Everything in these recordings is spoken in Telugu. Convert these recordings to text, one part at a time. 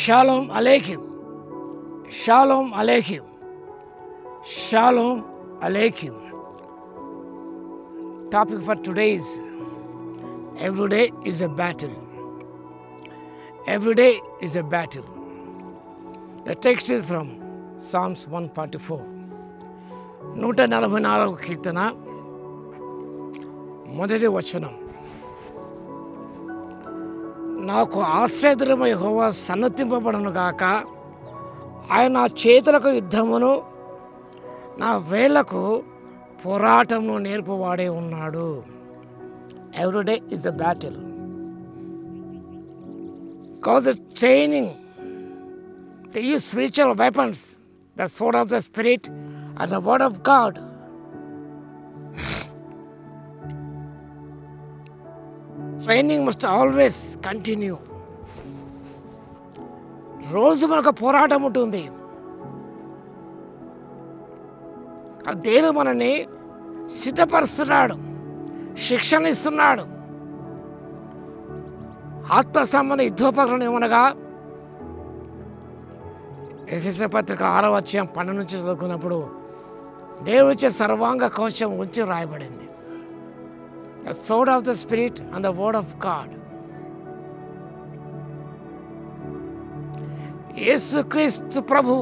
Shalom Aleichem. Shalom Aleichem. Shalom Aleichem. Topic for today is every day is a battle. Every day is a battle. The text is from Psalms 144. 144 కీర్తన మొదటి వచనం. నాకు ఆశ్రయదుర్గము యెహోవా సన్నతింపబడును గాక. ఆయన నా చేతులకు యుద్ధమును నా వేళ్లకు పోరాటమును నేర్పువాడే ఉన్నాడు. Every day is the battle. God's training. They use spiritual weapons, the sword of the Spirit and the word of God. Training must always continue. రోజు మనకు పోరాటం ఉంటుంది. దేవుడు మనని సిద్ధపరుస్తున్నాడు, శిక్షణ ఇస్తున్నాడు. ఆత్మ సంబంధ యుద్ధోపకరణం ఏమనగా ఎఫెసీయుల పత్రిక 6వ అధ్యాయం 12 నుంచి చదువుకున్నప్పుడు దేవుడిచ్చే సర్వాంగ కవచం గురించి రాయబడింది. The sword of the Spirit and the word of God. యేసుక్రీస్తు ప్రభు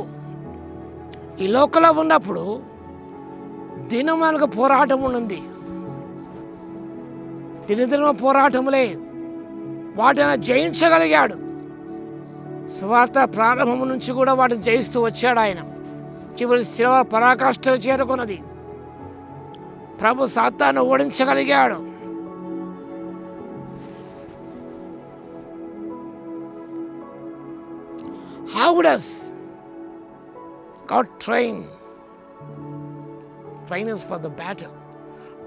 ఈ లోకంలో ఉన్నప్పుడు దినం మనకు పోరాటం ఉంది. దినదిన పోరాటములే వాటిని జయించగలిగాడు. సువార్త ప్రారంభం నుంచి కూడా వాటిని జయిస్తూ వచ్చాడు ఆయన. చివరి శిలువ పరాకాష్ఠ చేరుకున్నది. ప్రభు సాతాను ఓడించగలిగాడు. How does God train us for the battle?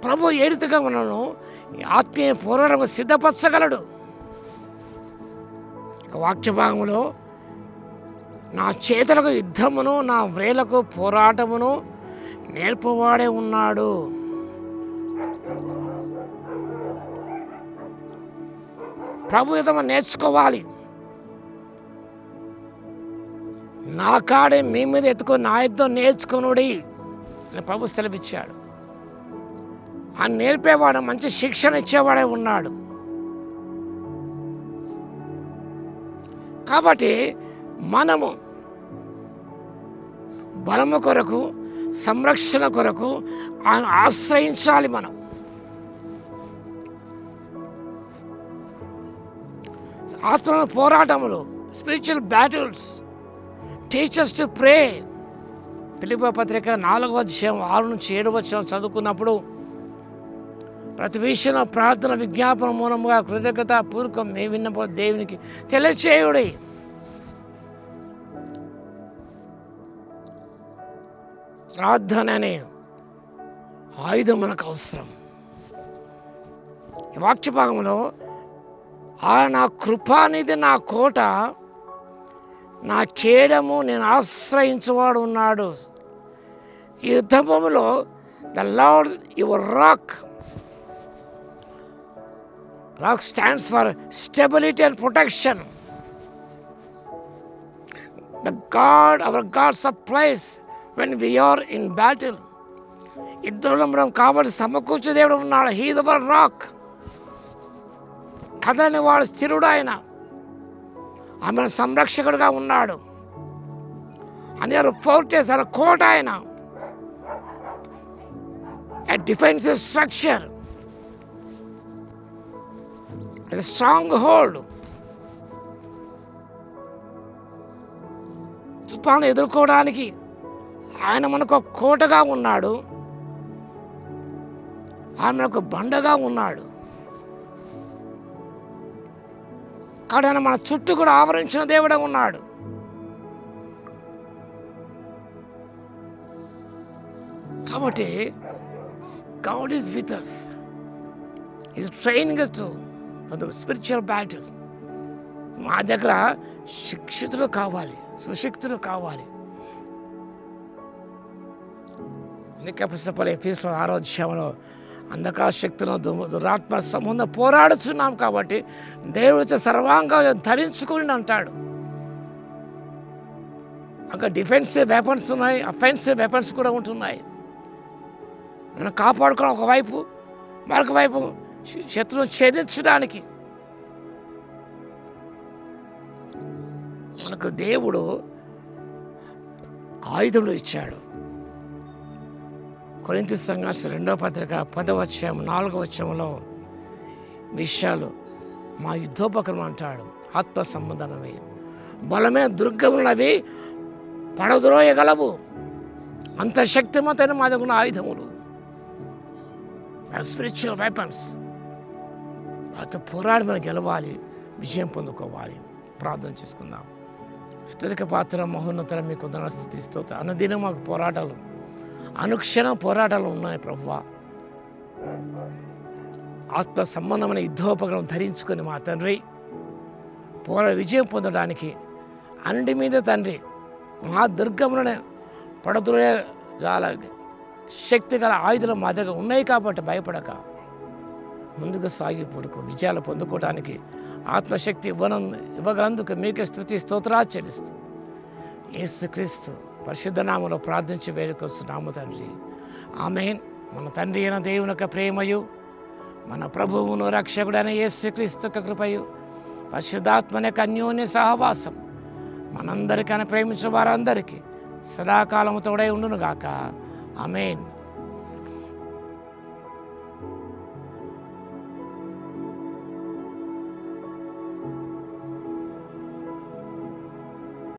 ప్రభు ఏ రీతిగా మనను ఆత్మీయ పోరాటం సిద్ధపరచగలడు. వాక్య భాగంలో నా చేతులకు యుద్ధమును నా వ్రేలకు పోరాటమును నేర్పువాడే ఉన్నాడు. ప్రభు యుద్ధం నేర్చుకోవాలి. నా కాడే మీ మీద ఎత్తుకో, నా యుద్ధం నేర్చుకునుడి అని ప్రభు సెలవిచ్చాడు. ఆ నేర్పేవాడు మంచి శిక్షణ ఇచ్చేవాడే ఉన్నాడు. కాబట్టి మనము బలము కొరకు, సంరక్షణ కొరకు ఆయన ఆశ్రయించాలి. మనం ఆత్మ పోరాటములు, spiritual battles teach us to pray. ఫిలిప్పీ పత్రిక 4వ అధ్యాయం 6 నుంచి 7 వచనం చదువుకున్నప్పుడు ప్రతి విషయంలో ప్రార్థన విజ్ఞాపన మూలముగా కృతజ్ఞత పూర్వకం మేము విన్నప్పుడు దేవునికి తెలియచేయుడి. ప్రార్థన అనే ఆయుధం మనకు అవసరం. ఈ వాక్య భాగంలో నా కృపానిధి నా కోట, నా కేడము, నేను ఆశ్రయించువాడు ఉన్నాడు. ఈ యుద్ధములో the lord your rock. Rock stands for stability and protection. Our God supplies when we are in battle. యుద్ధంలో మనం కాబట్టి సమకూర్చే దేవుడు ఉన్నాడు. He is our rock. కదలని వాడు స్థిరుడు ఆయన. ఆమె సంరక్షకుడుగా ఉన్నాడు. అని ఫోర్టెస్ అనే కోట ఆయన. A defensive structure. A stronghold. తుఫాను ఎదుర్కోవడానికి ఆయన మనకు కోటగా ఉన్నాడు. ఆయన మనకు బండగా ఉన్నాడు. కాబట్టి ఆయన మన చుట్టూ కూడా ఆవరించిన దేవుడే ఉన్నాడు. కాబట్టి God is with us. He is training us for the spiritual battle. మా దగ్గర శిక్షితులు కావాలి, సుశిక్తులు కావాలి. అందుకే అపోస్తలుడు ఎఫెసీయుల 6వ అధ్యాయంలో అంధకార శక్తులను దురాత్మ సంబంధం పోరాడుతున్నాం కాబట్టి దేవుడితో సర్వాంగం ధరించుకుని అంటాడు. అక్కడ డిఫెన్సివ్ వెపన్స్ ఉన్నాయి, అఫెన్సివ్ వెపన్స్ కూడా ఉంటున్నాయి. మనం కాపాడుకోవడం ఒకవైపు, మరొక వైపు శత్రువును ఛేదించడానికి మనకు దేవుడు ఆయుధములు ఇచ్చాడు. కొరింథీ సంఘానికి 2వ పత్రిక 10వ అధ్యాయం 4వ వచనంలో విషయాలు మా యుద్ధోపకరణం అంటాడు. ఆత్మ సంబంధమైనవి, బలమైన దుర్గములవి పడద్రోయగలవు. అంత శక్తిమంతైన మా దగ్గర ఉన్న ఆయుధములు, స్పిరిచువల్ వెపన్స్. వాటితో పోరాడి మనం గెలవాలి, విజయం పొందుకోవాలి. ప్రార్థన చేసుకుందాం. స్థితిక పాత్ర మహోన్నతర మీకు వందనాలు, స్తుతిస్తూ అనుదినం మాకు పోరాటాలు, అనుక్షణం పోరాటాలు ఉన్నాయి ప్రభువా. ఆత్మ సంబంధమైన యుద్ధోపకరణం ధరించుకొని మా తండ్రి విజయం పొందడానికి అన్నిటి మీద తండ్రి మా దుర్గములను పడద్రోయ చాలా శక్తి గల ఆయుధాలు మా దగ్గర ఉన్నాయి కాబట్టి భయపడక ముందుకు సాగి పుడుకు విజయాలు పొందుకోవడానికి ఆత్మశక్తి ఇవ్వగలందుకు మీకే స్తుతి స్తోత్రాలు చెల్లిస్తూ యేసుక్రీస్తు పరిశుద్ధ నామములో ప్రార్థించి వేడుకొస్తున్నాము తండ్రి. ఆమేన్. మన తండ్రి అయిన దేవుని యొక్క ప్రేమయు, మన ప్రభువును రక్షకుడైన యేసుక్రీస్తు యొక్క కృపయు, పరిశుద్ధాత్మని యొక్క అన్యోన్య సహవాసం మనందరికైనా ప్రేమించిన వారందరికీ సదాకాలము తోడై ఉండును గాక. ఆమేన్.